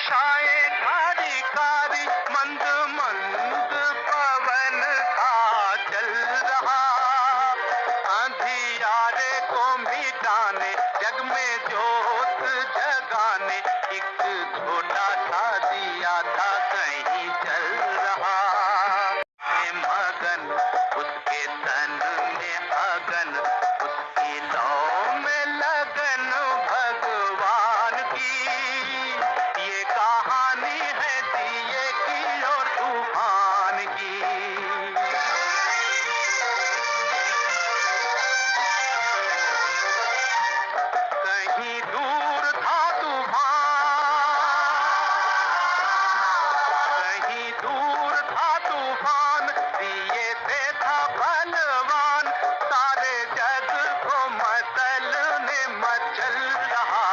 दिशाएं कारी कारी, मंद मंद पवन सा चल रहा। अंधियारे को मिटाने, जग में ज्योत जगाने, एक छोटा सा दिया था कहीं चल रहा। ये मगन उसके तन में अगन, उसकी लौ में लगन भगवान की। ये कहानी है दिए की और तूफान की। कहीं दूर था तूफान, कहीं दूर था तूफान, दिए से था बलवान। सारे जग को मचलने मचल रहा।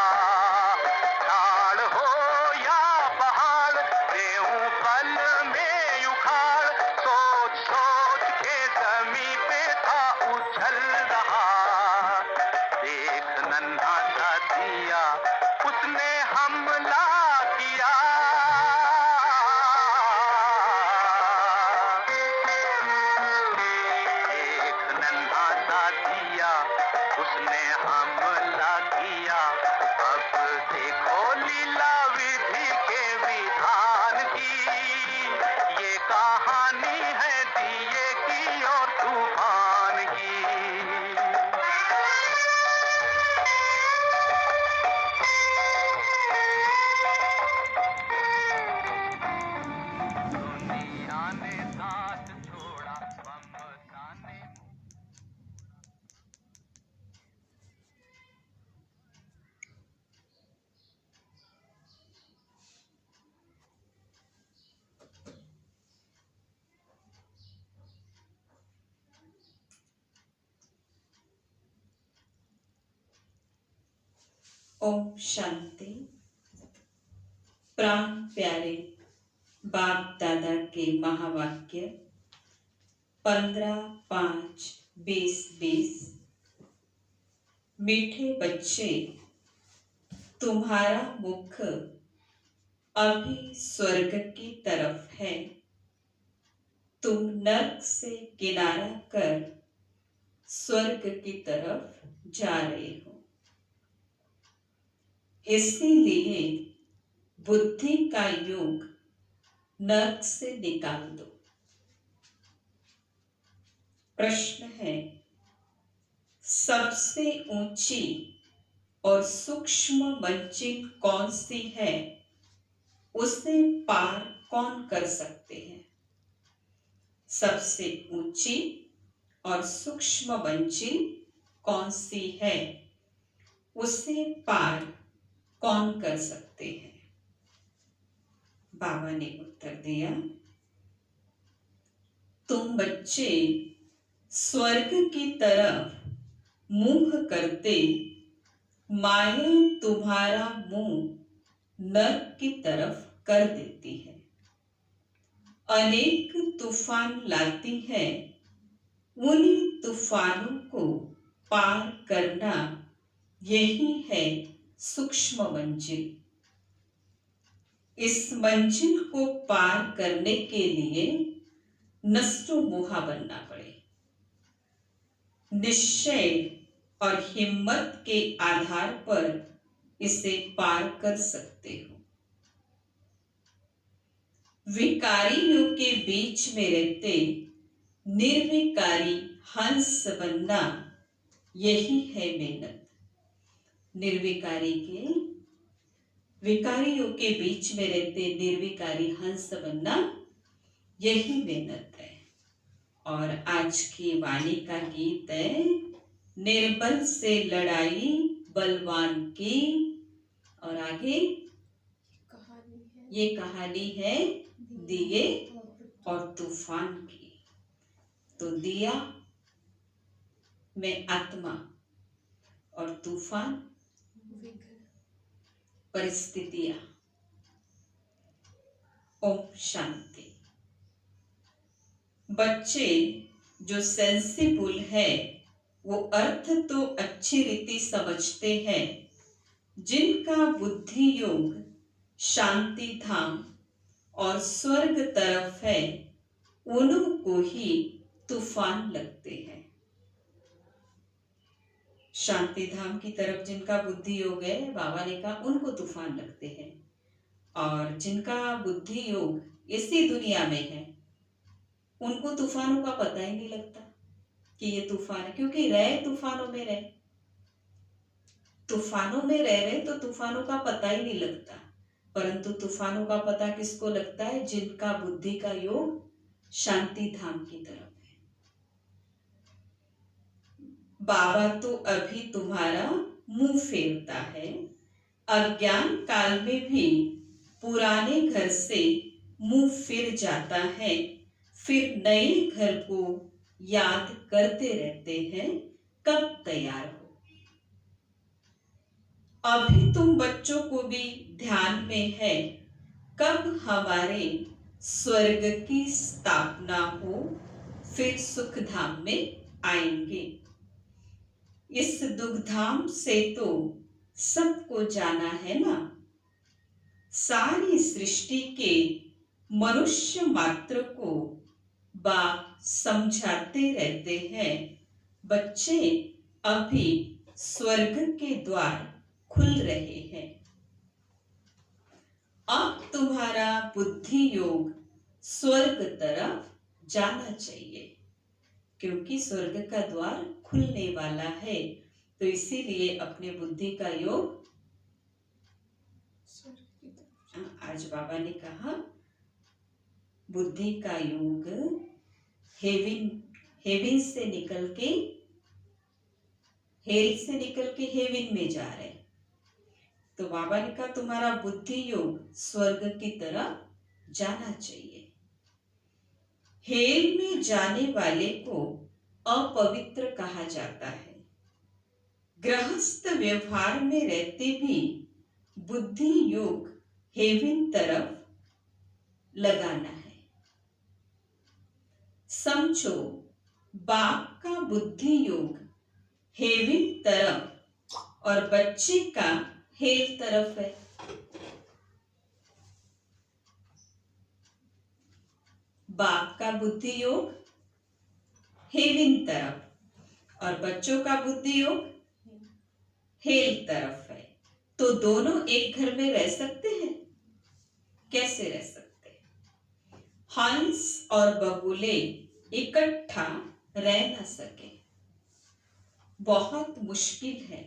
झाड़ हो या पहाड़, देऊं पल में उखाड़, सोच सोच के जमी पे था उछल रहा। देख नन्हा सा दिया, उसने हमला किया। एक नन्हा सा दिया, उसने हमला किया। अब देखो लीला विधि के विधान की। ये कहानी है दिए की और तूफान की। दुनिया ने साथ छोड़ा, ममता ने। ओम शांति। प्राण प्यारे बाप दादा के महावाक्य 15/5/2020। मीठे बच्चे, तुम्हारा मुख अभी स्वर्ग की तरफ है। तुम नर्क से किनारा कर स्वर्ग की तरफ जा रहे हो। इसीलिए बुद्धि का योग नर्क से निकाल दो। प्रश्न है, सबसे ऊंची और सूक्ष्म मंजिल कौन सी है? उसे पार कौन कर सकते हैं? सबसे ऊंची और सूक्ष्म मंजिल कौन सी है? उसे पार कौन कर सकते हैं? बाबा ने उत्तर दिया, तुम बच्चे स्वर्ग की तरफ मुंह करते, माया तुम्हारा मुंह नर्क की तरफ कर देती है। अनेक तूफान लाती है। उन्हीं तूफानों को पार करना, यही है सूक्ष्म मंजिल। इस मंजिल को पार करने के लिए नष्टो मोहा बनना पड़े। निश्चय और हिम्मत के आधार पर इसे पार कर सकते हो। विकारियों के बीच में रहते निर्विकारी हंस बनना, यही है मेहनत। विकारियों के बीच में रहते निर्विकारी हंस बनना, यही मेहनत है। और आज की वाणी का गीत है, निर्बल से लड़ाई बलवान की। और आगे ये कहानी है दिए और तूफान की। तो दिया में आत्मा और तूफान परिस्थितियां। ओम शांति। बच्चे जो सेंसिबल है वो अर्थ तो अच्छी रीति समझते हैं। जिनका बुद्धि योग शांति धाम और स्वर्ग तरफ है, उन्हीं को ही तूफान लगते हैं। शांति धाम की तरफ जिनका बुद्धि योग है, बाबा ने कहा उनको तूफान लगते हैं, और जिनका बुद्धि योग इसी दुनिया में है, उनको तूफानों का पता ही नहीं लगता कि ये तूफान है, क्योंकि रहे तूफानों में रहे तो तूफानों का पता ही नहीं लगता। परंतु तूफानों का पता किसको लगता है? जिनका बुद्धि का योग शांति धाम की तरफ है। बाबा तो अभी तुम्हारा मुंह फेरता है, अज्ञान काल में भी पुराने घर से मुंह फिर जाता है, फिर नए घर को याद करते रहते हैं, कब तैयार हो। अभी तुम बच्चों को भी ध्यान में है, कब हमारे स्वर्ग की स्थापना हो, फिर सुख धाम में आएंगे। इस दुख धाम से तो सबको जाना है ना। सारी सृष्टि के मनुष्य मात्र को बाप समझाते रहते हैं, बच्चे अभी स्वर्ग के द्वार खुल रहे हैं। अब तुम्हारा बुद्धि योग स्वर्ग तरफ जाना चाहिए, क्योंकि स्वर्ग का द्वार खुलने वाला है। तो इसीलिए अपने बुद्धि का योग, आज बाबा ने कहा बुद्धि का योग हेवन से निकल के हेल से निकल के हेवन में जा रहे। तो बाबा ने कहा तुम्हारा बुद्धि योग स्वर्ग की तरफ जाना चाहिए। हेल में जाने वाले को अपवित्र कहा जाता है। गृहस्थ व्यवहार में रहते भी बुद्धि योग हेवन तरफ लगाना है। समझो बाप का बुद्धि योग हेवन तरफ और बच्चे का हेल तरफ है। बाप का बुद्धि योग हेवन तरफ और बच्चों का बुद्धि योग हेल तरफ है। तो दोनों एक घर में रह सकते हैं? कैसे रह सकते हैं? हंस और बगुले इकट्ठा रह न सके, बहुत मुश्किल है।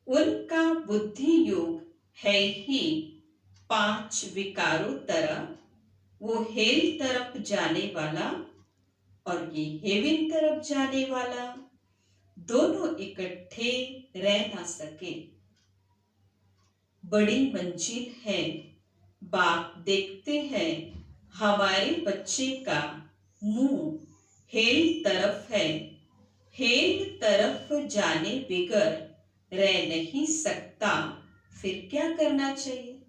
उनका बुद्धि योग है ही 5 विकारों तरफ, वो हेल तरफ जाने वाला और ये हेवन तरफ जाने वाला, दोनों इकट्ठे रह ना सके। बड़ी मंजिल है। बाप देखते हैं हमारे बच्चे का मुंह हेल तरफ है, हेल तरफ जाने बिगर रह नहीं सकता, फिर क्या करना चाहिए?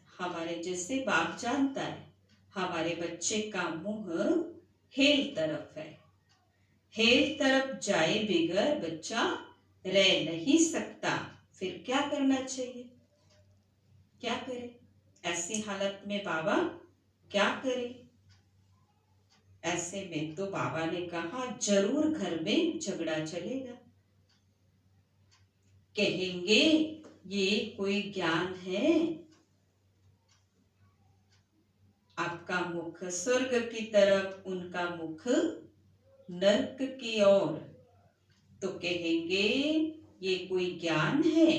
हमारे जैसे बाप जानता है हमारे बच्चे का मुंह हेल तरफ है, हेल तरफ जाए बिगर बच्चा रह नहीं सकता, फिर क्या करना चाहिए? क्या करे? ऐसी हालत में बाबा क्या करे? ऐसे में तो बाबा ने कहा जरूर घर में झगड़ा चलेगा। कहेंगे ये कोई ज्ञान है? आपका मुख स्वर्ग की तरफ, उनका मुख नरक की ओर। तो कहेंगे ये कोई ज्ञान है?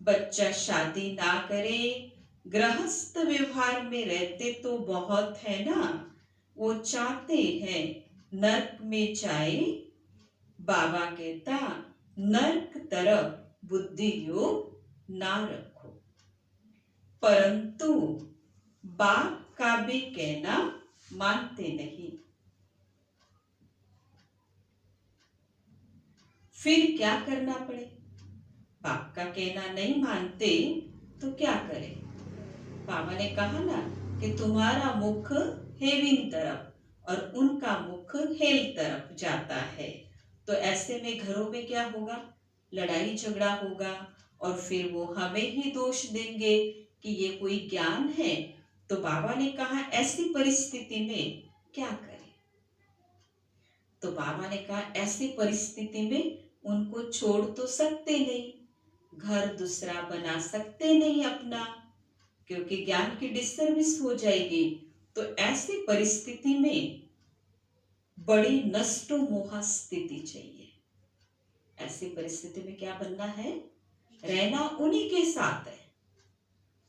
बच्चा शादी ना करे, गृहस्थ व्यवहार में रहते तो बहुत है ना, वो चाहते हैं नरक में जाए। बाबा कहता नरक तरफ बुद्धि योग ना रखो। परंतु बाप का भी कहना मानते नहीं। फिर क्या करना पड़े? बाप का कहना नहीं मानते तो क्या करें? बाबा ने कहा ना कि तुम्हारा मुख हेवन तरफ और उनका मुख हेल तरफ जाता है। तो ऐसे में घरों में क्या होगा? लड़ाई झगड़ा होगा और फिर वो हमें ही दोष देंगे कि ये कोई ज्ञान है। तो बाबा ने कहा ऐसी परिस्थिति में क्या करें? तो बाबा ने कहा ऐसी परिस्थिति में उनको छोड़ तो सकते नहीं, घर दूसरा बना सकते नहीं अपना, क्योंकि ज्ञान की डिस्टर्बेंस हो जाएगी। तो ऐसी परिस्थिति में बड़ी नष्टो मोहा स्थिति चाहिए। ऐसी परिस्थिति में क्या बनना है? रहना उन्हीं के साथ है,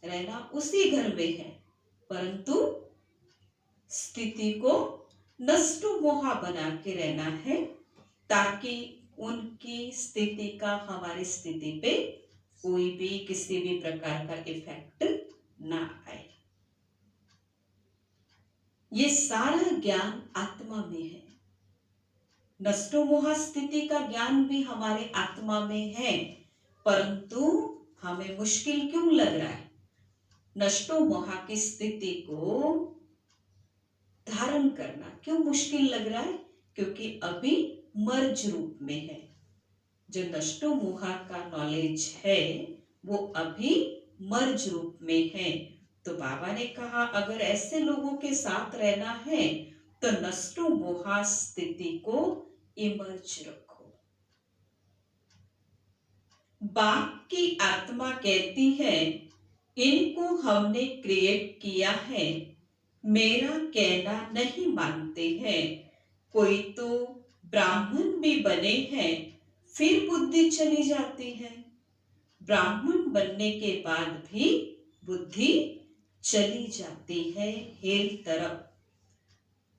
रहना उसी घर में है, परंतु स्थिति को नष्टो मोहा बना के रहना है, ताकि उनकी स्थिति का हमारी स्थिति पे कोई भी किसी भी प्रकार का इफेक्ट ना आए। ये सारा ज्ञान आत्मा में है। नष्टो मोहा स्थिति का ज्ञान भी हमारे आत्मा में है, परंतु हमें मुश्किल क्यों लग रहा है? नष्टो मोहा की स्थिति को धारण करना क्यों मुश्किल लग रहा है? क्योंकि अभी मर्ज रूप में है। जो नष्टो मोहा का नॉलेज है वो अभी मर्ज रूप में है। तो बाबा ने कहा अगर ऐसे लोगों के साथ रहना है तो नष्टो मोहा स्थिति को इमर्ज रखो। बाप की आत्मा कहती है इनको हमने क्रिएट किया है, मेरा कहना नहीं मानते हैं। कोई तो ब्राह्मण भी बने हैं, फिर बुद्धि चली जाती है। ब्राह्मण बनने के बाद भी बुद्धि चली जाती है हेल तरफ।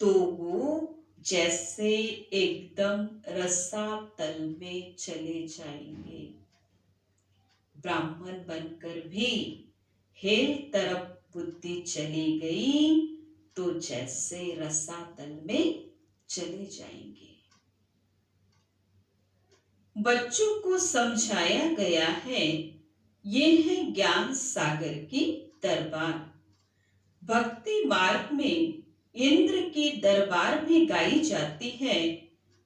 तो वो जैसे एकदम रसातल में चले जाएंगे। ब्राह्मण बनकर भी हेल तरफ बुद्धि चली गई तो जैसे रसातल में चले जाएंगे। बच्चों को समझाया गया है ये है ज्ञान सागर की दरबार। भक्ति मार्ग में इंद्र की दरबार भी गाई जाती है।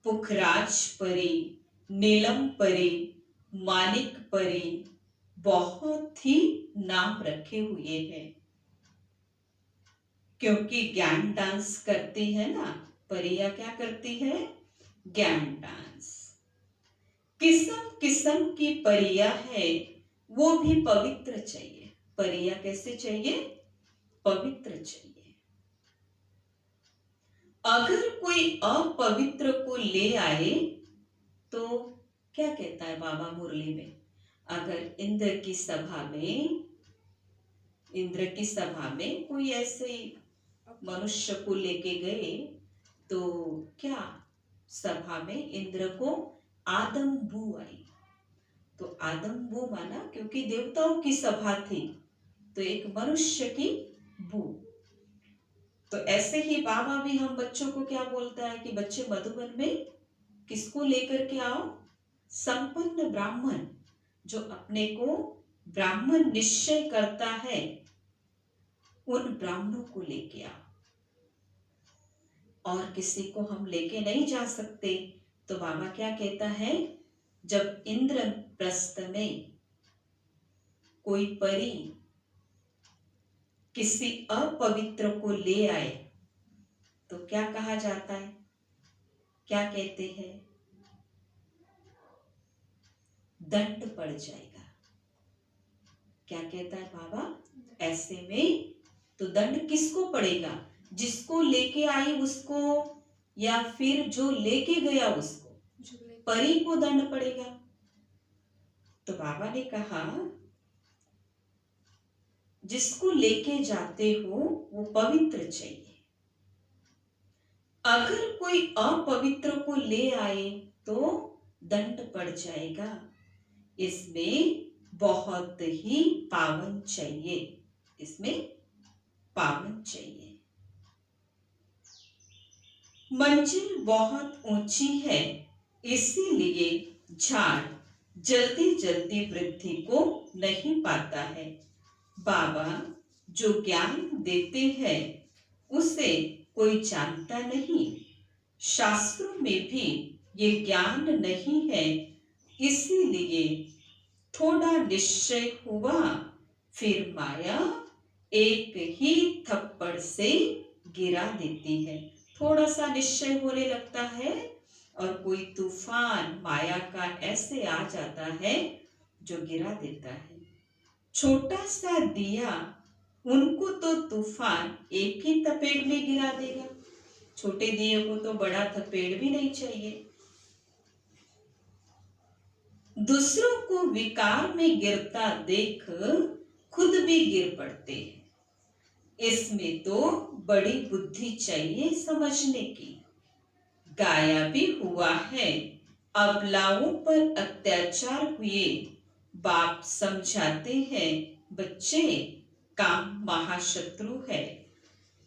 पुखराज परी, नीलम परी, मानिक परी, बहुत ही नाम रखे हुए हैं। क्योंकि ज्ञान डांस करती है ना, परियां क्या करती है? ज्ञान डांस। किस्म किस्म की परियां है, वो भी पवित्र चाहिए। परियां कैसे चाहिए? पवित्र चाहिए। अगर कोई अपवित्र को ले आए तो क्या कहता है बाबा मुरली में? अगर इंद्र की सभा में कोई ऐसे मनुष्य को लेके गए तो क्या सभा में इंद्र को आदम बू आई। तो आदम बू माना क्योंकि देवताओं की सभा थी, तो एक मनुष्य की बू। तो ऐसे ही बाबा भी हम बच्चों को क्या बोलता है कि बच्चे मधुबन में किसको लेकर के आओ? संपन्न ब्राह्मण, जो अपने को ब्राह्मण निश्चय करता है, उन ब्राह्मणों को लेके आओ। और किसी को हम लेके नहीं जा सकते। तो बाबा क्या कहता है? जब इंद्रप्रस्थ में कोई परी किसी अपवित्र को ले आए तो क्या कहा जाता है? क्या कहते हैं? दंड पड़ जाएगा। क्या कहता है बाबा? ऐसे में तो दंड किसको पड़ेगा? जिसको लेके आई उसको, या फिर जो लेके गया उसको? परी को दंड पड़ेगा। तो बाबा ने कहा जिसको लेके जाते हो वो पवित्र चाहिए। अगर कोई अपवित्र को ले आए तो दंड पड़ जाएगा। इसमें बहुत ही पावन चाहिए, इसमें पावन चाहिए। मंजिल बहुत ऊंची है, इसीलिए झाड़ जल्दी जल्दी वृद्धि को नहीं पाता है। बाबा जो ज्ञान देते हैं उसे कोई जानता नहीं। शास्त्रों में भी ये ज्ञान नहीं है, इसीलिए थोड़ा निश्चय हुआ, फिर माया एक ही थप्पड़ से गिरा देती है। थोड़ा सा निश्चय होने लगता है और कोई तूफान माया का ऐसे आ जाता है जो गिरा देता है। छोटा सा दिया, उनको तो तूफान एक ही थपेड़ में गिरा देगा। छोटे दिए को तो बड़ा थपेड़ भी नहीं चाहिए। दूसरों को विकार में गिरता देख खुद भी गिर पड़ते हैं। इसमें तो बड़ी बुद्धि चाहिए समझने की। गाया भी हुआ है, अबलाओं पर अत्याचार हुए, बाप समझाते हैं बच्चे काम महाशत्रु है।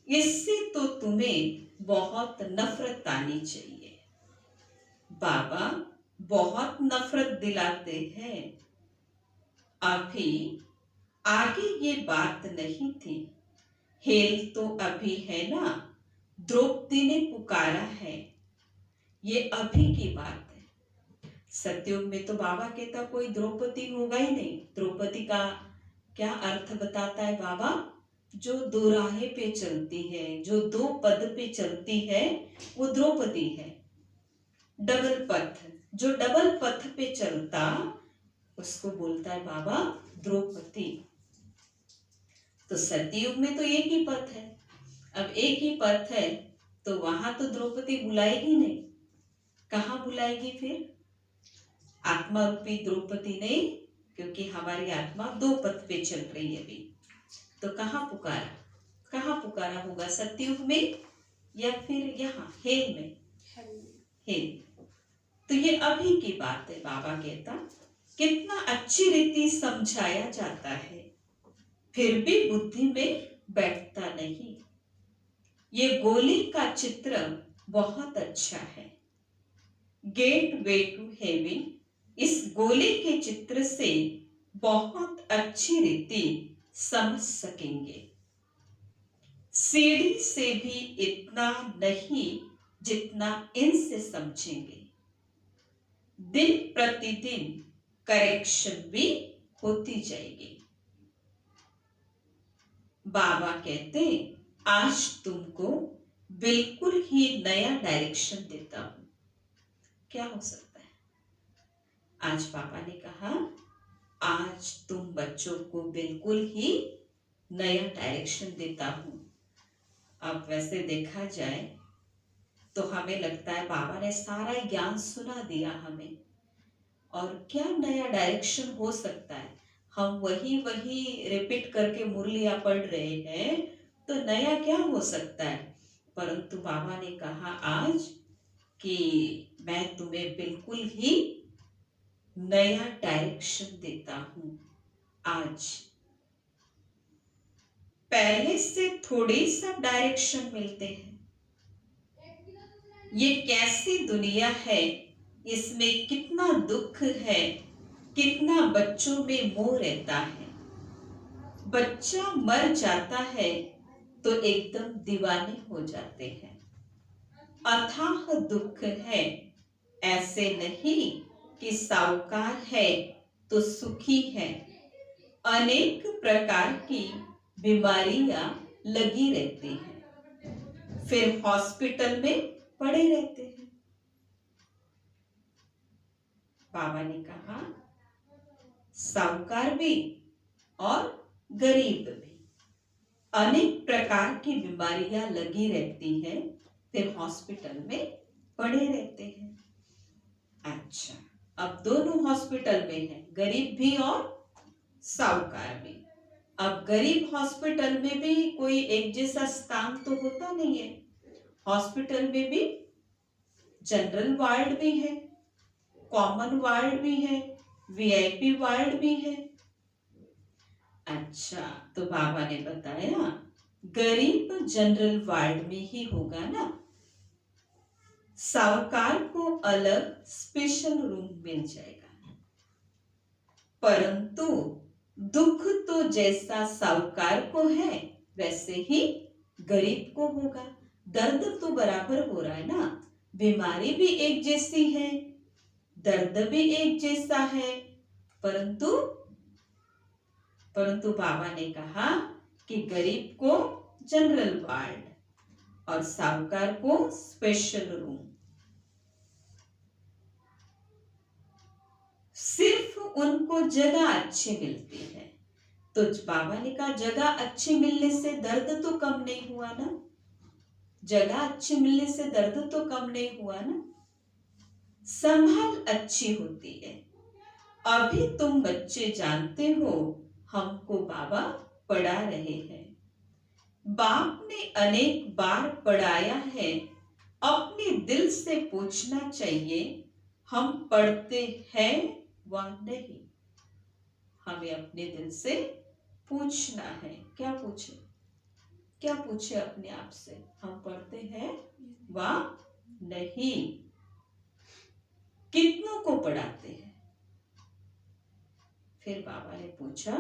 इससे तो तुम्हें बहुत नफरत आनी चाहिए। बाबा बहुत नफरत दिलाते हैं। अभी आगे ये बात नहीं थी, हेल तो अभी है ना। द्रौपदी ने पुकारा है, ये अभी की बात है। सतयुग में तो बाबा कहता कोई द्रौपदी होगा ही नहीं। द्रौपदी का क्या अर्थ बताता है बाबा? जो दो राहे पे चलती है, जो दो पद पे चलती है, वो द्रौपदी है। डबल पथ, जो डबल पथ पे चलता उसको बोलता है बाबा द्रौपदी। तो सतयुग में तो एक ही पथ है। अब एक ही पथ है तो वहां तो द्रौपदी बुलाएगी नहीं। कहाँ बुलाएगी फिर? आत्मा रूपी द्रौपदी नहीं, क्योंकि हमारी आत्मा दो पथ पे चल रही है अभी। तो कहाँ पुकारा? कहाँ पुकारा होगा? सतयुग में या फिर यहाँ हेल में? हेल। तो ये अभी की बात है। बाबा कहता कितना अच्छी रीति समझाया जाता है, फिर भी बुद्धि में बैठता नहीं। ये गोली का चित्र बहुत अच्छा है। गेट वे टू हेवन, इस गोली के चित्र से बहुत अच्छी रीति समझ सकेंगे। सीढ़ी से भी इतना नहीं जितना इनसे समझेंगे। दिन प्रतिदिन करेक्शन भी होती जाएगी। बाबा कहते आज तुमको बिल्कुल ही नया डायरेक्शन देता हूं। क्या हो सकता है? आज पापा ने कहा आज तुम बच्चों को बिल्कुल ही नया डायरेक्शन देता हूं। अब वैसे देखा जाए तो हमें लगता है बाबा ने सारा ज्ञान सुना दिया हमें, और क्या नया डायरेक्शन हो सकता है? हम वही रिपीट करके मुरलियां पढ़ रहे हैं, तो नया क्या हो सकता है? परंतु बाबा ने कहा आज कि मैं तुम्हें बिल्कुल ही नया डायरेक्शन देता हूं। आज पहले से थोड़े सा डायरेक्शन मिलते हैं। ये कैसी दुनिया है, इसमें कितना दुख है, कितना बच्चों में मोह रहता है। बच्चा मर जाता है तो एकदम दीवाने हो जाते हैं। अथाह दुख है, ऐसे नहीं कि साहूकार है तो सुखी है। अनेक प्रकार की बीमारियां लगी रहती हैं, फिर हॉस्पिटल में पड़े रहते हैं। बाबा ने कहा साहूकार भी और गरीब भी, अनेक प्रकार की बीमारियां लगी रहती हैं, फिर हॉस्पिटल में पड़े रहते हैं। अच्छा, अब दोनों हॉस्पिटल में हैं, गरीब भी और साहूकार भी। अब गरीब हॉस्पिटल में भी कोई एक जैसा स्थान तो होता नहीं है। हॉस्पिटल में भी जनरल वार्ड भी है, कॉमन वार्ड भी है, वीआईपी वार्ड भी है। अच्छा, तो बाबा ने बताया गरीब जनरल वार्ड में ही होगा ना। साहूकार को अलग स्पेशल रूम मिल जाएगा, परंतु दुख तो जैसा साहूकार को है वैसे ही गरीब को होगा। दर्द तो बराबर हो रहा है ना, बीमारी भी एक जैसी है, दर्द भी एक जैसा है, परंतु बाबा ने कहा कि गरीब को जनरल वार्ड और साहूकार को स्पेशल रूम। सिर्फ उनको जगह अच्छी मिलती है। तो बाबा ने कहा जगह अच्छी मिलने से दर्द तो कम नहीं हुआ ना, जगह अच्छी मिलने से दर्द तो कम नहीं हुआ ना, संभाल अच्छी होती है। अभी तुम बच्चे जानते हो हमको बाबा पढ़ा रहे हैं, बाप ने अनेक बार पढ़ाया है। अपने दिल से पूछना चाहिए हम पढ़ते हैं व नहीं। हमें अपने दिल से पूछना है। क्या पूछे अपने आप से, हम पढ़ते हैं व नहीं। कितनों को पढ़ाते हैं? फिर बाबा ने पूछा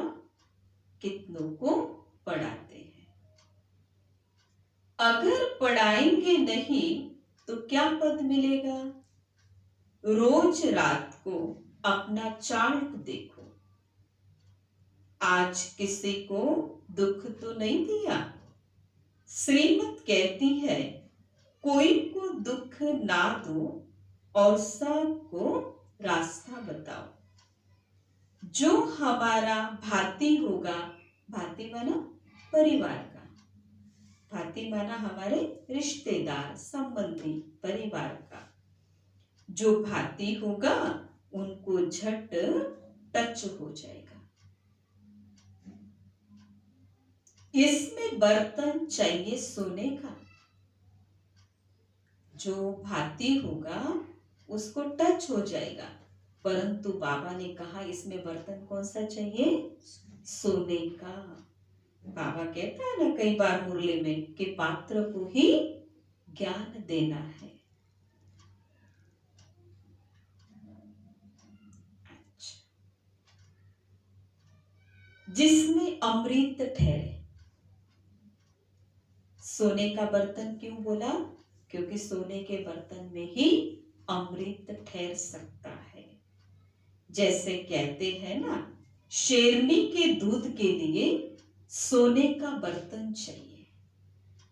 कितनों को पढ़ाते हैं? अगर पढ़ाएंगे नहीं तो क्या पद मिलेगा? रोज रात को अपना चार्ट देखो, आज किसी को दुख तो नहीं दिया। श्रीमत कहती है कोई को दुख ना दो और सबको रास्ता बताओ। जो हमारा भाती होगा, भाती माना परिवार का, भाती माना हमारे रिश्तेदार, संबंधी, परिवार का, जो भाती होगा उनको झट टच हो जाएगा। इसमें बर्तन चाहिए सोने का। जो भाती होगा उसको टच हो जाएगा, परंतु बाबा ने कहा इसमें बर्तन कौन सा चाहिए? सोने का। बाबा कहता है ना कई बार मुरली में कि पात्र को ही ज्ञान देना है। जिसमें अमृत ठहरे। सोने का बर्तन क्यों बोला? क्योंकि सोने के बर्तन में ही अमृत ठहर सकता है। जैसे कहते हैं ना, शेरनी के दूध के लिए सोने का बर्तन चाहिए,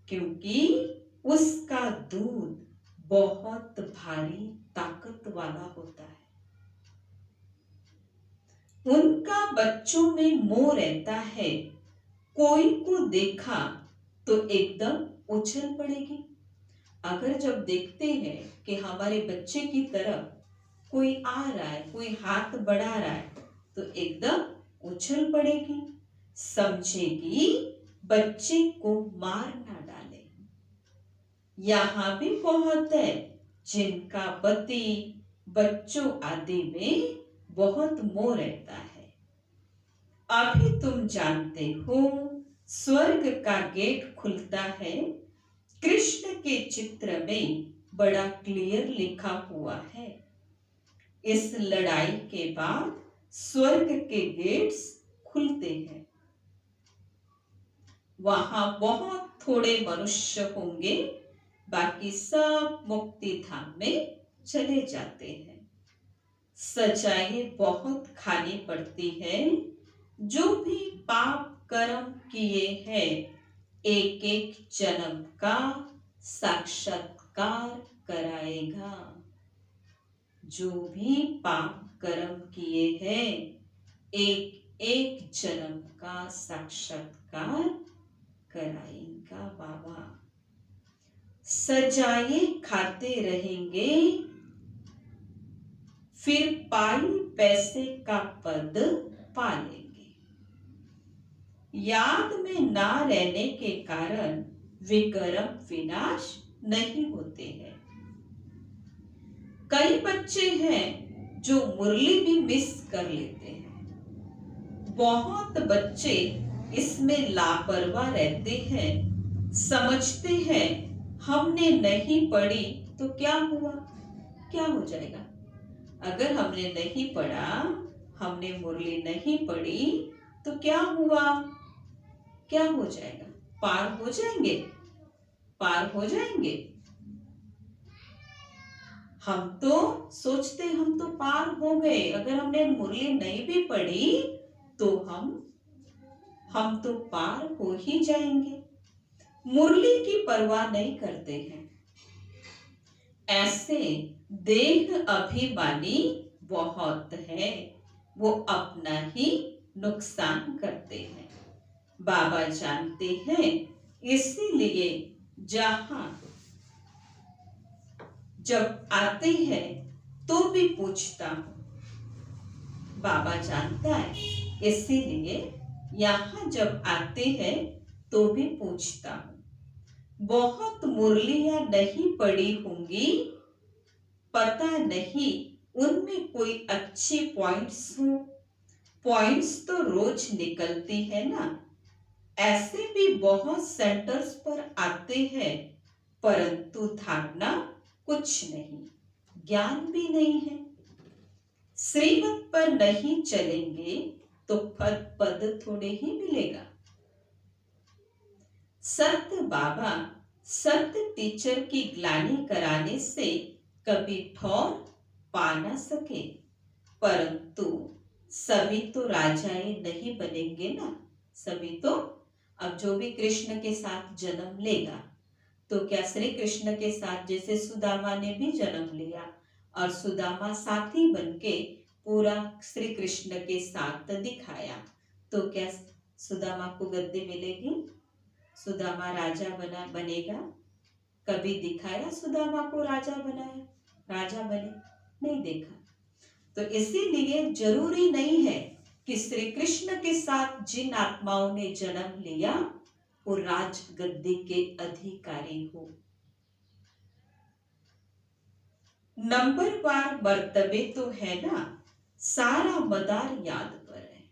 क्योंकि उसका दूध बहुत भारी ताकत वाला होता है। उनका बच्चों में मोह रहता है, कोई को देखा तो एकदम उछल पड़ेगी। अगर जब देखते हैं कि हमारे बच्चे की तरफ कोई आ रहा है, कोई हाथ बढ़ा रहा है, तो एकदम उछल पड़ेगी, समझेगी बच्चे को मार ना डाले। यहां भी बहुत है जिनका पति बच्चों आदि में बहुत मोह रहता है। अभी तुम जानते हो स्वर्ग का गेट खुलता है, कृष्ण के चित्र में बड़ा क्लियर लिखा हुआ है। इस लड़ाई के बाद स्वर्ग के गेट्स खुलते हैं। वहां बहुत थोड़े मनुष्य होंगे, बाकी सब मुक्ति धाम में चले जाते हैं। सजाएं बहुत खानी पड़ती है। जो भी पाप कर्म किए हैं, एक एक जन्म का साक्षात्कार कराएगा। जो भी पाप कर्म किए हैं, एक एक जन्म का साक्षात्कार कराएगा बाबा। सजाए खाते रहेंगे, फिर पाई पैसे का पद पा लेंगे। याद में ना रहने के कारण विकर्म विनाश नहीं होते हैं। कई बच्चे हैं जो मुरली भी मिस कर लेते हैं। बहुत बच्चे इसमें लापरवाह रहते हैं, समझते हैं हमने नहीं पढ़ी तो क्या हुआ, क्या हो जाएगा। अगर हमने नहीं पढ़ा, हमने मुरली नहीं पढ़ी तो क्या हुआ, क्या हो जाएगा, पार हो जाएंगे, पार हो जाएंगे। हम तो सोचते हम तो पार हो गए, अगर हमने मुरली नहीं भी पढ़ी तो हम तो पार हो ही जाएंगे। मुरली की परवाह नहीं करते हैं। ऐसे देह अभिमानी बहुत है, वो अपना ही नुकसान करते हैं। बाबा जानते हैं, इसीलिए जहां जब आते हैं तो भी पूछता हूं। बाबा जानता है, इसीलिए यहां जब आते हैं तो भी पूछता हूं। बहुत मुरलियां नहीं पड़ी होंगी, पता नहीं उनमें कोई अच्छी पॉइंट्स हो। पॉइंट्स तो रोज निकलती है ना। ऐसे भी बहुत सेंटर्स पर आते हैं, परंतु धारणा कुछ नहीं, ज्ञान भी नहीं है। श्रीमत पर नहीं चलेंगे तो पद थोड़े ही मिलेगा। सत्य बाबा सत्य टीचर की ग्लानि कराने से कभी ठौर पा न सके, परंतु सभी तो राजाएं नहीं बनेंगे ना। सभी तो अब जो भी कृष्ण के साथ जन्म लेगा तो क्या श्री कृष्ण के साथ जैसे सुदामा ने भी जन्म लिया और सुदामा साथी बनके पूरा श्री कृष्ण के साथ दिखाया, तो क्या सुदामा को गद्दी मिलेगी? सुदामा राजा बनेगा? कभी दिखाया सुदामा को राजा बनाया, राजा बने? नहीं देखा। तो इसीलिए जरूरी नहीं है कि श्री कृष्ण के साथ जिन आत्माओं ने जन्म लिया वो राज गद्दी के अधिकारी हो। नंबरवार मर्तबे तो है ना, सारा मदार याद पर है।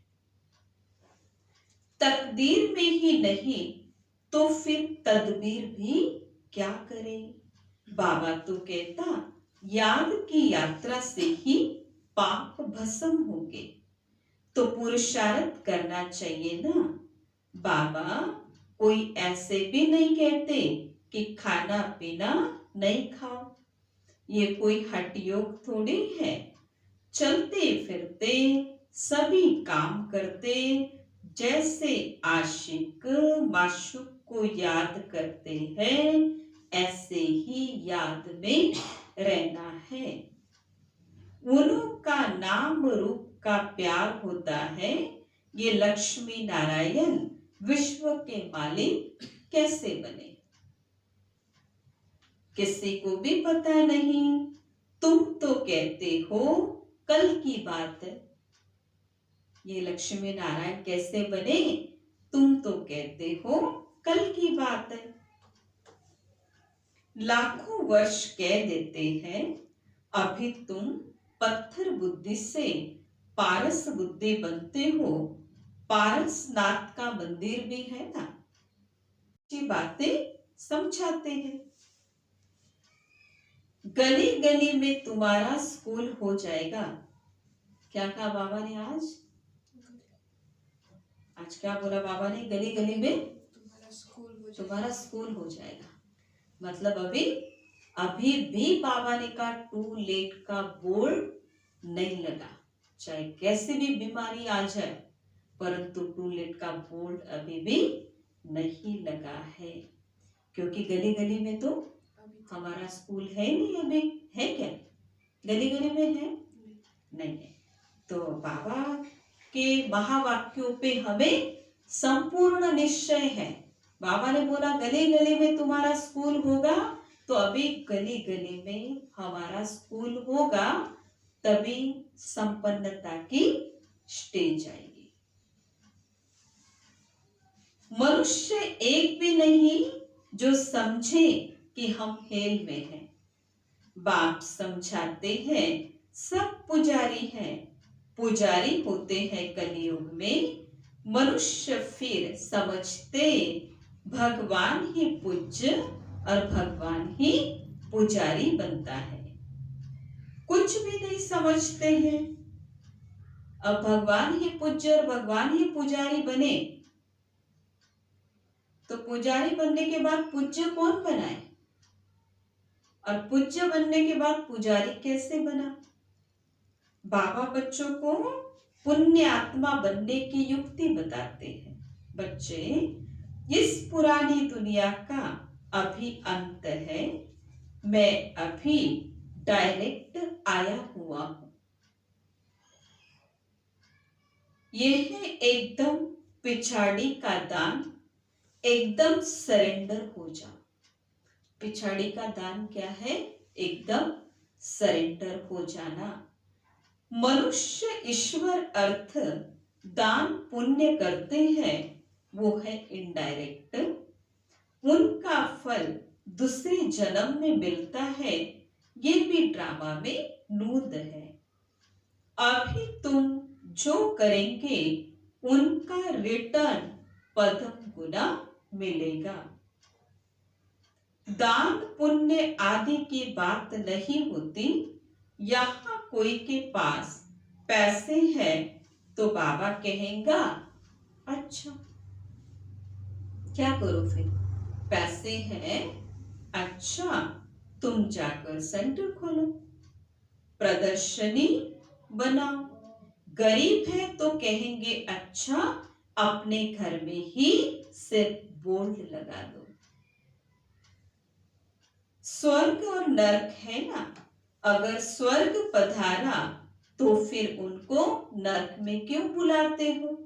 तकदीर में ही नहीं तो फिर तदबीर भी क्या करे। बाबा तो कहता, याद की यात्रा से ही पाप भस्म होंगे, तो पुरुषार्थ करना चाहिए ना। बाबा कोई ऐसे भी नहीं कहते कि खाना पीना नहीं खाओ, ये कोई हठ योग थोड़ी है। चलते फिरते सभी काम करते, जैसे आशिक माशूक को याद करते हैं, ऐसे ही याद में रहना है। उन्हों का नाम रूप का प्यार होता है, ये लक्ष्मी नारायण विश्व के मालिक कैसे बने, किसी को भी पता नहीं। तुम तो कहते हो कल की बात है, ये लक्ष्मी नारायण कैसे बने, तुम तो कहते हो कल की बात है। लाखों वर्ष कह देते हैं, अभी तुम पत्थर बुद्धि से पारस बुद्धि बनते हो। पारसनाथ का मंदिर भी है ना, ये बातें समझाते हैं। गली गली में तुम्हारा स्कूल हो जाएगा। क्या कहा बाबा ने आज? आज क्या बोला बाबा ने? गली गली में तुम्हारा स्कूल हो जाएगा। मतलब अभी भी बाबा ने कहा टू लेट का बोर्ड नहीं लगा, चाहे कैसी भी बीमारी आ जाए, परंतु टू लेट का बोर्ड अभी भी नहीं लगा है। क्योंकि गली गली में तो हमारा स्कूल है नहीं, अभी है क्या? गली गली में है नहीं है। तो बाबा के महावाक्यों पे हमें संपूर्ण निश्चय है। बाबा ने बोला गली गली में तुम्हारा स्कूल होगा, तो अभी गली गली में हमारा स्कूल होगा, तभी संपन्नता की स्टेज आएगी। मनुष्य एक भी नहीं जो समझे कि हम हेल में हैं। बाप समझाते हैं सब पुजारी हैं, पुजारी होते हैं कलयुग में। मनुष्य फिर समझते भगवान ही पूज्य और भगवान ही पुजारी बनता है। कुछ भी नहीं समझते हैं। अब भगवान ही पूज्य और भगवान ही पुजारी बने, तो पुजारी बनने के बाद पूज्य कौन बनाए? और पूज्य बनने के बाद पुजारी कैसे बना? बाबा बच्चों को पुण्य आत्मा बनने की युक्ति बताते हैं। बच्चे, इस पुरानी दुनिया का अभी अंत है, मैं अभी डायरेक्ट आया हुआ हूं। यह है एकदम पिछाड़ी का दान, एकदम सरेंडर हो जा। पिछाड़ी का दान क्या है? एकदम सरेंडर हो जाना। मनुष्य ईश्वर अर्थ दान पुण्य करते हैं, वो है इनडायरेक्ट। उनका फल दूसरे जन्म में मिलता है, ये भी ड्रामा में नूद है। अभी तुम जो करेंगे उनका रिटर्न पदम गुना मिलेगा। दान पुण्य आदि की बात नहीं होती। यहाँ कोई के पास पैसे हैं तो बाबा कहेगा, अच्छा क्या करो फिर? पैसे हैं, अच्छा तुम जाकर सेंटर खोलो, प्रदर्शनी बनाओ। गरीब है तो कहेंगे, अच्छा अपने घर में ही सिर्फ बोर्ड लगा दो। स्वर्ग और नरक है ना, अगर स्वर्ग पधारा तो फिर उनको नरक में क्यों बुलाते हो?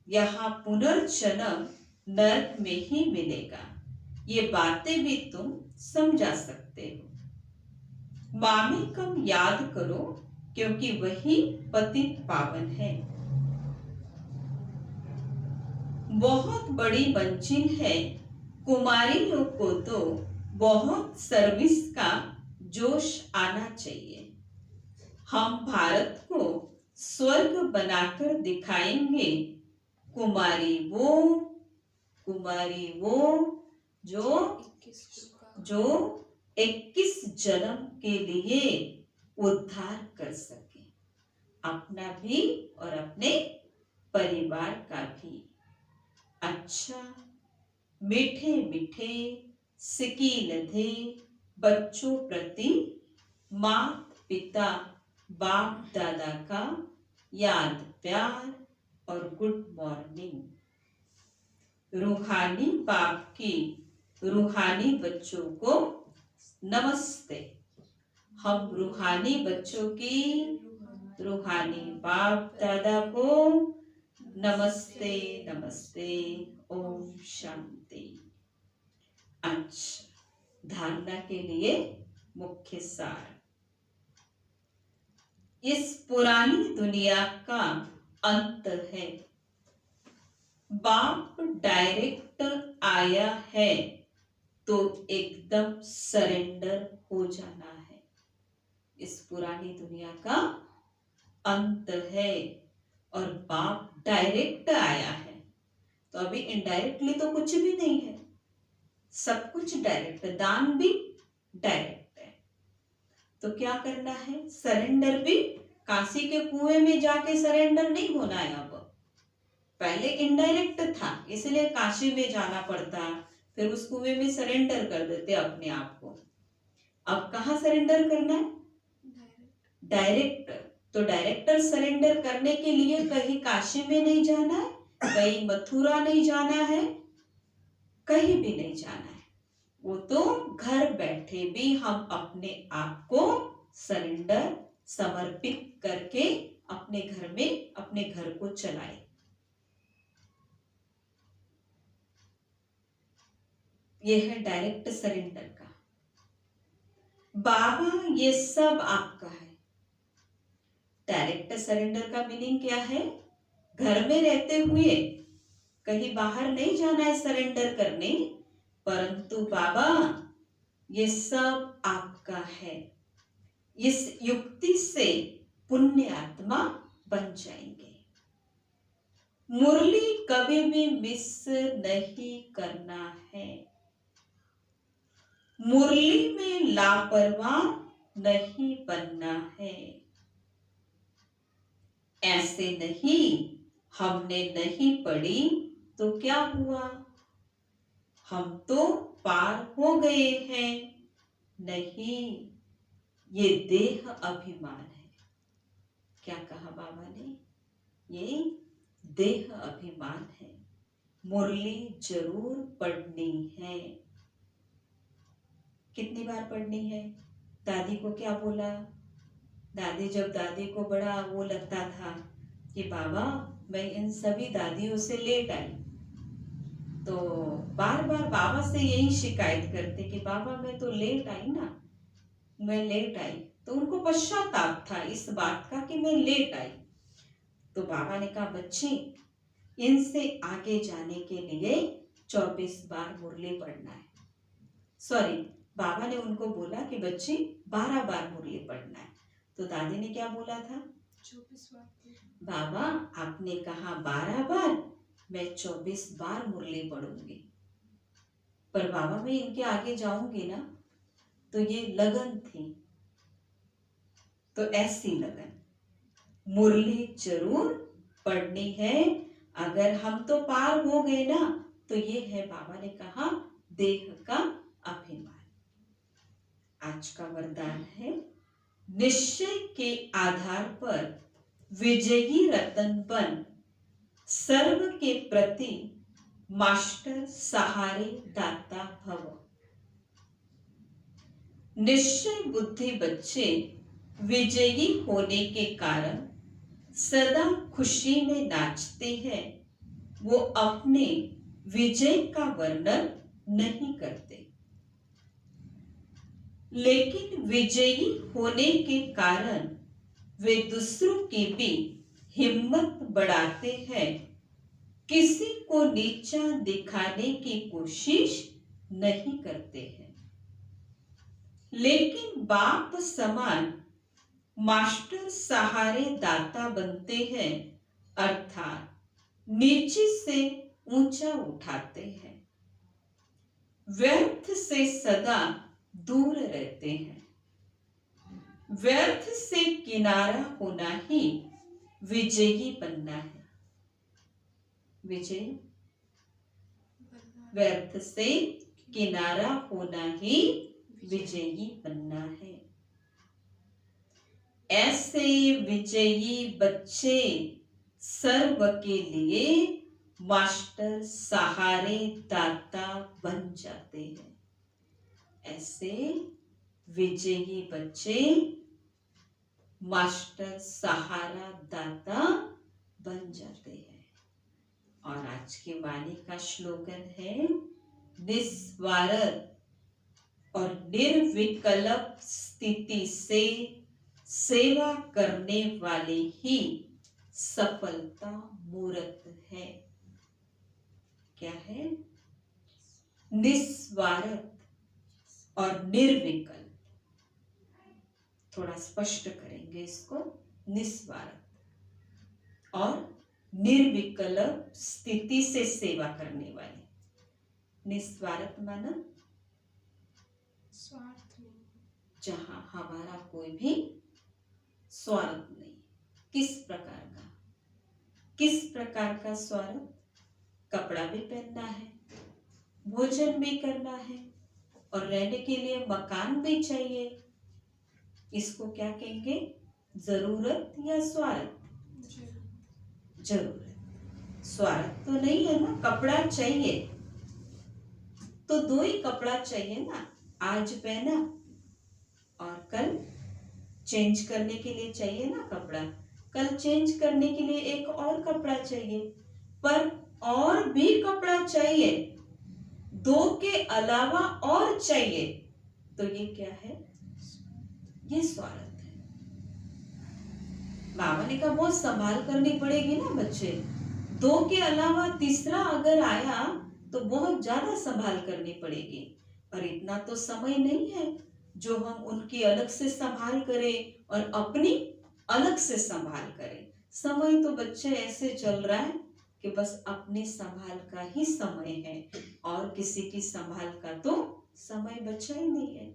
यहाँ पुनर्जन्म नरक में ही मिलेगा। ये बातें भी तुम समझा सकते हो। मामी कम याद करो, क्योंकि वही पतित पावन है। बहुत बड़ी मंजिल है, कुमारी लोग को तो बहुत सर्विस का जोश आना चाहिए। हम भारत को स्वर्ग बनाकर दिखाएंगे। कुमारी वो जो 21 जन्म के लिए उद्धार कर सके, अपना भी और अपने परिवार का भी। अच्छा, मीठे मीठे सिकीलधे बच्चों प्रति मात पिता बाप दादा का याद प्यार और गुड मॉर्निंग। रूहानी बाप की रूहानी बच्चों को नमस्ते। हम रूहानी बच्चों की रूहानी बाप दादा को नमस्ते नमस्ते। ओम शांति। अच्छा, धारणा के लिए मुख्य सार। इस पुरानी दुनिया का अंत है। बाप डायरेक्ट आया है तो एकदम सरेंडर हो जाना है। इस पुरानी दुनिया का अंत है और बाप डायरेक्ट आया है, तो अभी इनडायरेक्टली तो कुछ भी नहीं है, सब कुछ डायरेक्ट। दान भी डायरेक्ट है, तो क्या करना है? सरेंडर भी। काशी के कुएं में जाके सरेंडर नहीं होना है। अब पहले इनडायरेक्ट था, इसलिए काशी में जाना पड़ता, फिर उस कुएं में सरेंडर कर देते अपने आप को। अब कहाँ सरेंडर करना है? डायरेक्ट। तो डायरेक्टर सरेंडर करने के लिए कहीं काशी में नहीं जाना है, कहीं मथुरा नहीं जाना है, कहीं भी नहीं जाना है। वो तो घर बैठे भी हम अपने आप को सरेंडर समर्पित करके अपने घर में अपने घर को चलाए। यह है डायरेक्ट सरेंडर का। बाबा ये सब आपका है। डायरेक्ट सरेंडर का मीनिंग क्या है? घर में रहते हुए कहीं बाहर नहीं जाना है सरेंडर करने, परंतु बाबा ये सब आपका है। इस युक्ति से पुण्य आत्मा बन जाएंगे। मुरली कभी भी मिस नहीं करना है। मुरली में लापरवाह नहीं बनना है। ऐसे नहीं, हमने नहीं पढ़ी तो क्या हुआ, हम तो पार हो गए हैं, नहीं, ये देह अभिमान है। क्या कहा बाबा ने? ये देह अभिमान है। मुरली जरूर पढ़नी है। कितनी बार पढ़नी है? दादी को क्या बोला? जब दादी को बड़ा वो लगता था कि बाबा मैं इन सभी दादियों से लेट आई, तो बार बार बाबा से यही शिकायत करते कि बाबा मैं तो लेट आई ना, मैं लेट आई। तो उनको पश्चाताप था इस बात का कि मैं लेट आई। तो बाबा ने कहा बच्चे, इनसे आगे जाने के लिए 24 बार मुरली पढ़ना है। सॉरी, बाबा ने उनको बोला कि बच्चे 12 बार मुरली पढ़ना है। तो दादी ने क्या बोला था? 24 बार। बाबा आपने कहा 12 बार, मैं 24 बार मुरली पढ़ूंगी। पर बाबा मैं इनके आगे जाऊंगी ना, तो ये लगन थी। तो ऐसी लगन, मुरली जरूर पढ़नी है। अगर हम तो पार हो गए ना, तो ये है बाबा ने कहा देह का अभिमान। आज का वरदान है, निश्चय के आधार पर विजयी रतन बन, सर्व के प्रति मास्टर सहारे दाता भव। निश्चय बुद्धि बच्चे विजयी होने के कारण सदा खुशी में नाचते हैं। वो अपने विजय का वर्णन नहीं करते, लेकिन विजयी होने के कारण वे दूसरों की भी हिम्मत बढ़ाते हैं। किसी को नीचा दिखाने की कोशिश नहीं करते हैं, लेकिन बाप समान मास्टर सहारे दाता बनते हैं, अर्थात नीचे से ऊंचा उठाते हैं। व्यर्थ से सदा दूर रहते हैं। व्यर्थ से किनारा होना ही विजयी बनना है। विजय, व्यर्थ से किनारा होना ही विजयी बनना है। ऐसे विजयी बच्चे सर्व के लिए मास्टर सहारे दाता बन जाते हैं। ऐसे विजयी बच्चे मास्टर सहारा दाता बन जाते हैं। और आज की वाणी का श्लोगन है, निस्वार्थ और निर्विकल्प स्थिति से सेवा करने वाले ही सफलता मूर्त है। क्या है? निस्वार्थ और निर्विकल्प। थोड़ा स्पष्ट करेंगे इसको। निस्वार्थ और निर्विकल्प स्थिति से सेवा करने वाले। निस्वार्थ माना स्वार्थ नहीं, जहां हमारा कोई भी स्वार्थ नहीं। किस प्रकार का? किस प्रकार का स्वार्थ? कपड़ा भी पहनना है, भोजन भी करना है, और रहने के लिए मकान भी चाहिए। इसको क्या कहेंगे? जरूरत या स्वार्थ? जरूरत। स्वार्थ तो नहीं है ना। कपड़ा चाहिए तो 2 ही कपड़ा चाहिए ना। आज पहना और कल चेंज करने के लिए चाहिए ना कपड़ा। कल चेंज करने के लिए एक और कपड़ा चाहिए। पर और भी कपड़ा चाहिए, 2 के अलावा और चाहिए, तो ये क्या है? ये स्वार्थ है। बाबा ने कहा बहुत संभाल करनी पड़ेगी ना बच्चे। 2 के अलावा तीसरा अगर आया तो बहुत ज्यादा संभाल करनी पड़ेगी। और इतना तो समय नहीं है जो हम उनकी अलग से संभाल करें और अपनी अलग से संभाल करें। समय तो बच्चे ऐसे चल रहा है कि बस अपनी संभाल का ही समय है, और किसी की संभाल का तो समय बचा ही नहीं है।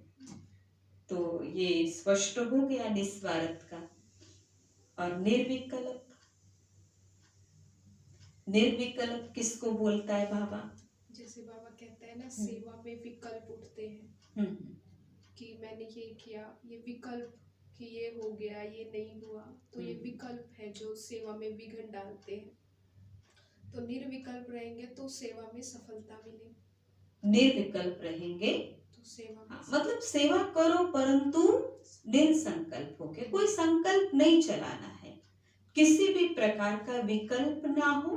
तो ये स्पष्ट हो गया निस्वार्थ का। और निर्विकल्प, निर्विकल्प किसको बोलता है बाबा? जैसे बाबा कहते हैं ना, सेवा में विकल्प उठते हैं कि मैंने ये किया, ये विकल्प कि ये हो गया, ये नहीं हुआ, तो ये विकल्प है जो सेवा में विघ्न डालते हैं। तो निर्विकल्प रहेंगे तो सेवा में सफलता मिलेगी। निर्विकल्प रहेंगे तो सेवा में मतलब सेवा करो परंतु निसंकल्प होके, कोई संकल्प नहीं चलाना है, किसी भी प्रकार का विकल्प ना हो,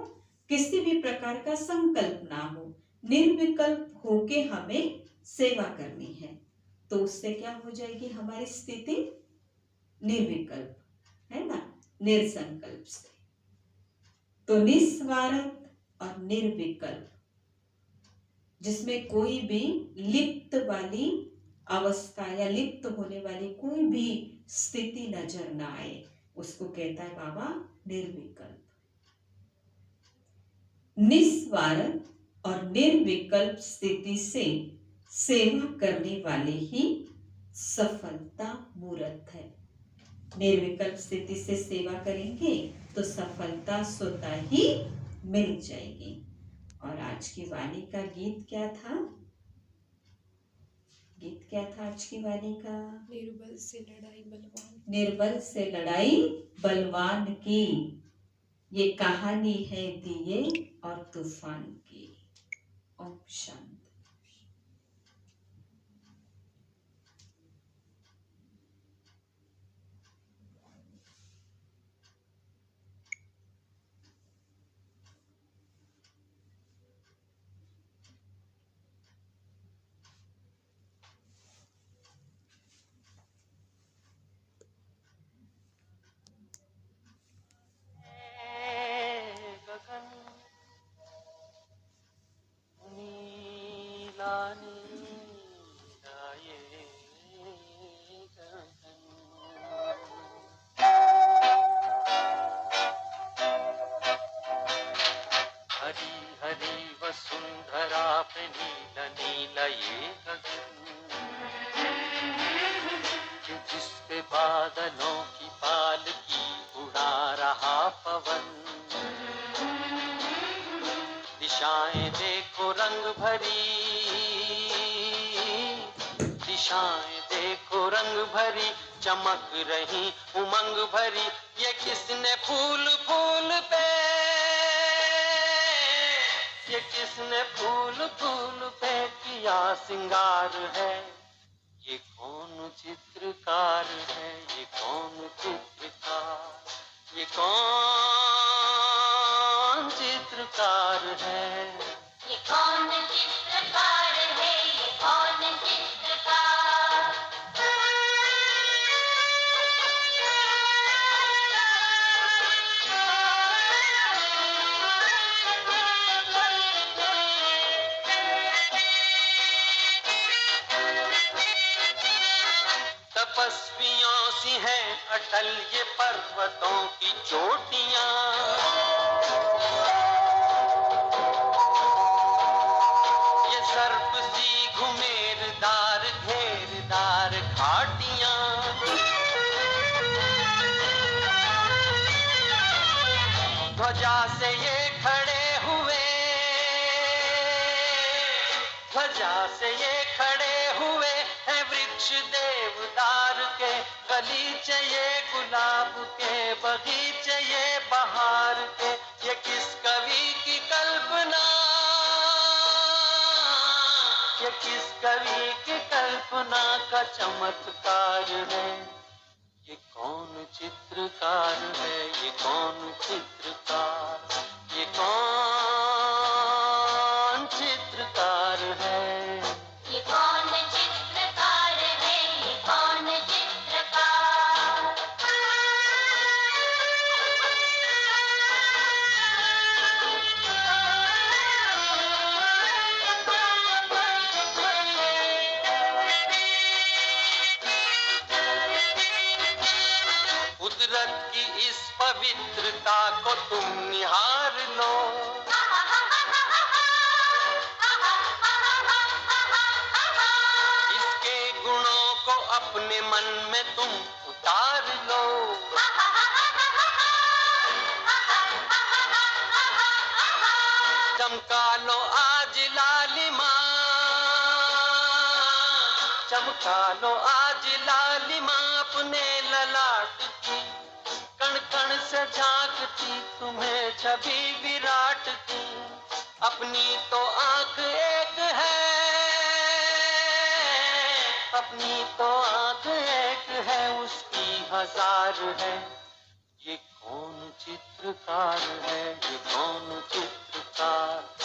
किसी भी प्रकार का संकल्प ना हो, निर्विकल्प होके हमें सेवा करनी है। तो उससे क्या हो जाएगी हमारी स्थिति? निर्विकल्प, है ना, निसंकल्प से। तो निस्वार्थ और निर्विकल्प, जिसमें कोई भी लिप्त वाली अवस्था या लिप्त होने वाली कोई भी स्थिति नजर ना आए, उसको कहता है बाबा निर्विकल्प। निस्वार्थ और निर्विकल्प स्थिति से सेवा करने वाले ही सफलता मूर्त है। निर्विकल्प स्थिति से सेवा करेंगे तो सफलता स्वतः ही मिल जाएगी। और आज की वाणी का गीत क्या था? गीत क्या था आज की वाणी का? निर्बल से लड़ाई बलवान, निर्बल से लड़ाई बलवान की, ये कहानी है दिए और तूफान की। ओम शांति। गगन नीला नीला ये गगन, हरी हरी वसुंधरा पे नीला नीला ये गगन, कि जिस पे बादलों की पालकी उड़ा रहा पवन। दिशाएं देखो रंग भरी, दिशाएं देखो रंग भरी, चमक रही उमंग भरी। ये किसने फूल फूल पे, ये किसने फूल फूल पे किया सिंगार है? ये कौन चित्रकार है? ये कौन चित्रकार? ये कौन चित्रकार है? ये कौन चित्रकार है? ये कौन चित्रकार? तपस्वियों सी हैं अटल ये पर्वतों की चोटियां, ये सर्प सी घुमेरदार घेरदार घाटियां। ध्वजा से ये खड़े हुए, ध्वजा से ये खड़े हुए हैं वृक्ष देवदार के, गलीचे ये गुलाब के, बगीचे ये बहार के। ये किस कवि की कल्पना, ये किस कवि की कल्पना का चमत्कार है? ये कौन चित्रकार है? ये कौन चित्रकार? ये कौन चित्रकार है? ये कौन चित्रकार है? ये कौन चित्रकार? कुदरत की इस पवित्रता को तुम निहार लो, इसके गुणों को अपने मन में तुम उतार लो। चमका लो आज लालिमा, चमका लुटा लो आज लालिमा अपने ललाट की, कण कण से झांकती तुम्हें छवि विराट की। अपनी तो आंख एक है, अपनी तो आंख एक है, उसकी हजार है। ये कौन चित्रकार है, ये कौन चित्रकार।